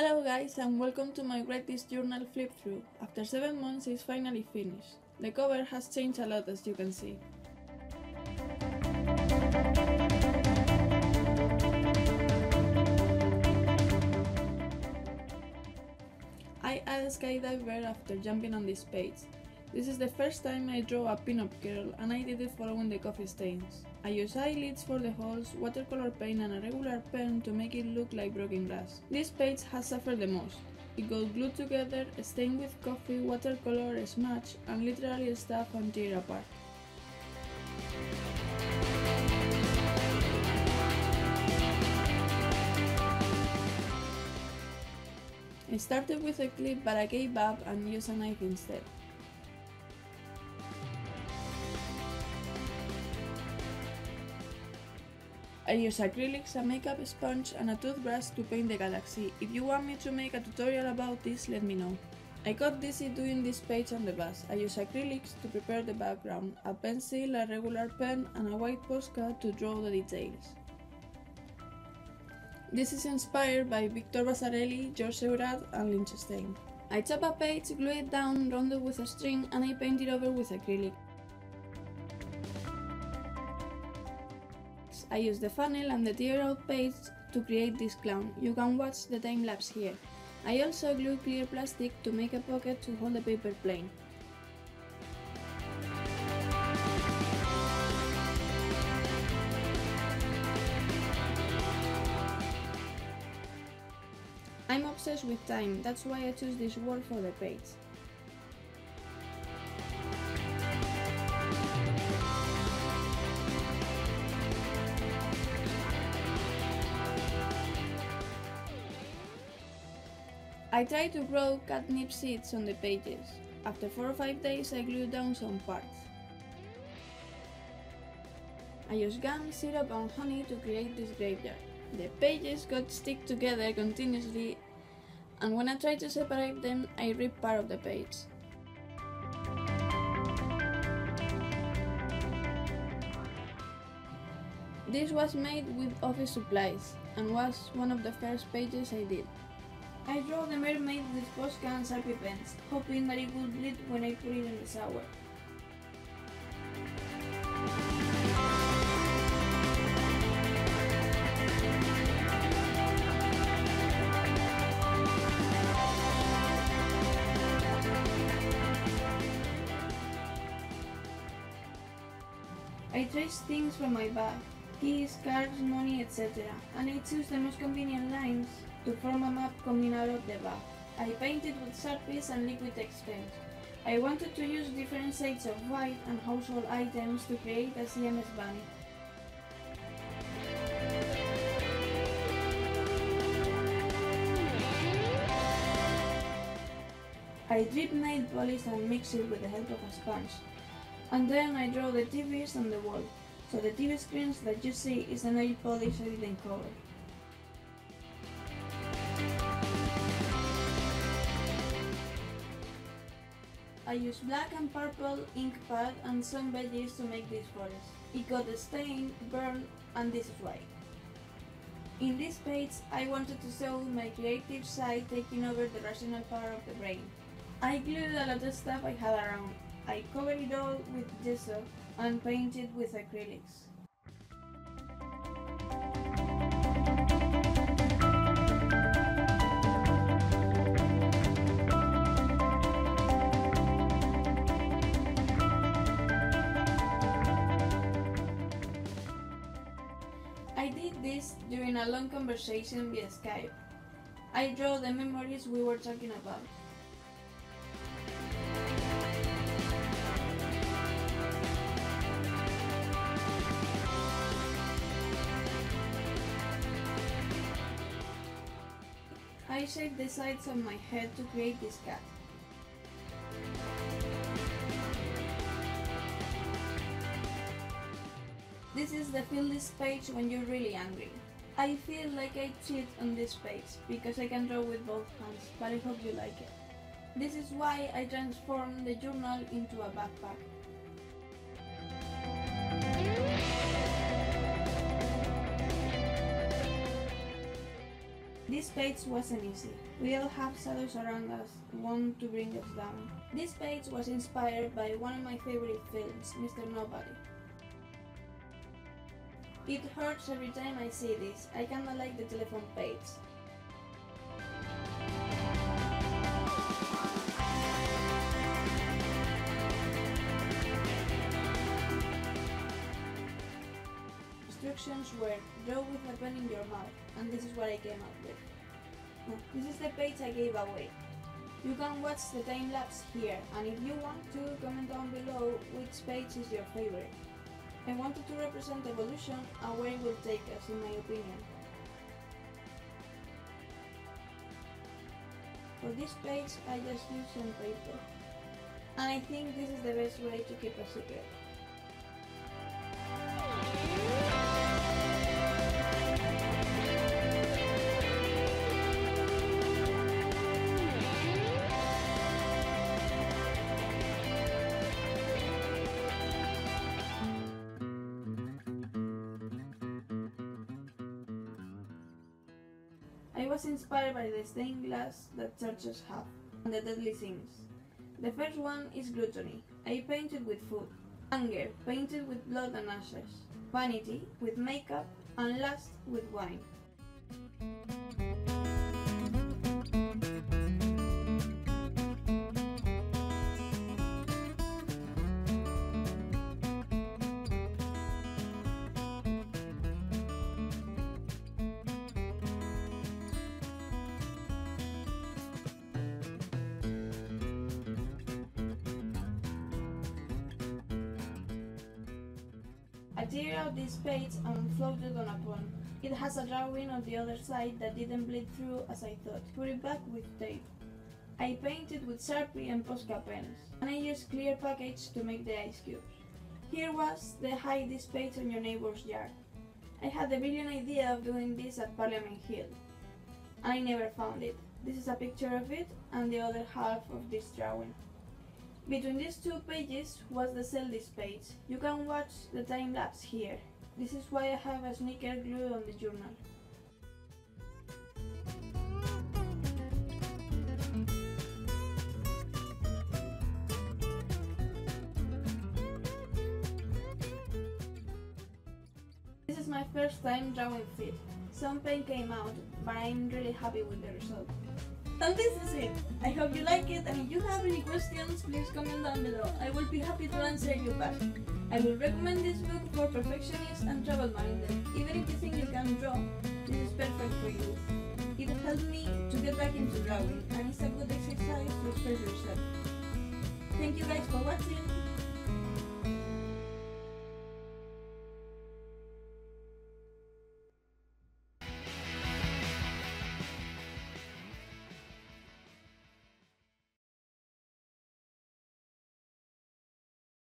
Hello guys and welcome to my Write This Journal flip through. After 7 months it's finally finished. The cover has changed a lot as you can see. I add a skydiver after jumping on this page. This is the first time I draw a pin-up girl and I did it following the coffee stains. I use eyelids for the holes, watercolor paint and a regular pen to make it look like broken glass. This page has suffered the most. It got glued together, stained with coffee, watercolor, smudged, and literally stuff and tear apart. I started with a clip but I gave up and used a knife instead. I use acrylics, a makeup sponge and a toothbrush to paint the galaxy. If you want me to make a tutorial about this, let me know. I got dizzy doing this page on the bus. I use acrylics to prepare the background, a pencil, a regular pen and a white postcard to draw the details. This is inspired by Victor Vasarely, George Seurat and Lichtenstein. I chop a page, glue it down, round it with a string and I paint it over with acrylic. I use the funnel and the tear out page to create this clown. You can watch the time lapse here. I also glue clear plastic to make a pocket to hold the paper plane. I'm obsessed with time, that's why I choose this word for the page. I try to grow catnip seeds on the pages. After 4 or 5 days I glue down some parts. I use gum, syrup and honey to create this graveyard. The pages got stick together continuously and when I try to separate them I rip part of the page. This was made with office supplies and was one of the first pages I did. I draw the mermaid with Posca and Sharpie pens, hoping that it would bleed when I put it in the shower. I trace things from my bag, keys, cards, money, etc. and I choose the most convenient lines to form a map coming out of the bag. I painted with Sharpies and liquid text pens. I wanted to use different shades of white and household items to create a CMS bunny. I drip nail polish and mix it with the help of a sponge. And then I draw the TVs on the wall, so the TV screens that you see is the nail polish I didn't cover. I use black and purple ink pad and some veggies to make this forest. It got stained, burned, and this is why. In this page, I wanted to show my creative side taking over the rational part of the brain. I glued a lot of stuff I had around. I covered it all with gesso and painted with acrylics. I did this during a long conversation via Skype. I draw the memories we were talking about. I shaped the sides of my head to create this cat. This is the feel this page when you're really angry. I feel like I cheat on this page because I can draw with both hands, but I hope you like it. This is why I transformed the journal into a backpack. This page wasn't easy. We all have shadows around us, want to bring us down. This page was inspired by one of my favorite films, Mr. Nobody. It hurts every time I see this. I kinda like the telephone page. Instructions were draw with a pen in your mouth, and this is what I came up with. This is the page I gave away. You can watch the time lapse here, and if you want to, comment down below which page is your favorite. I wanted to represent evolution and where it will take us, in my opinion. For this page, I just used some paper, and I think this is the best way to keep a secret. I was inspired by the stained glass that churches have, and the deadly sins. The first one is gluttony. I painted with food. Anger, painted with blood and ashes. Vanity, with makeup, and lust, with wine. I tear out this page and floated on a pond. It has a drawing on the other side that didn't bleed through as I thought. Put it back with tape. I painted with Sharpie and Posca pens, and I used clear package to make the ice cubes. Here was the hide this page on your neighbor's yard. I had the brilliant idea of doing this at Parliament Hill, and I never found it. This is a picture of it and the other half of this drawing. Between these two pages was the sell this page. You can watch the time lapse here. This is why I have a sneaker glue on the journal. This is my first time drawing fit. Some paint came out, but I'm really happy with the result. And this is it. I hope you like it, and if you have any questions, please comment down below. I will be happy to answer you back. I will recommend this book for perfectionists and travel-minded. Even if you think you can draw, this is perfect for you. It helped me to get back into drawing, and it's a good exercise to express yourself. Thank you guys for watching.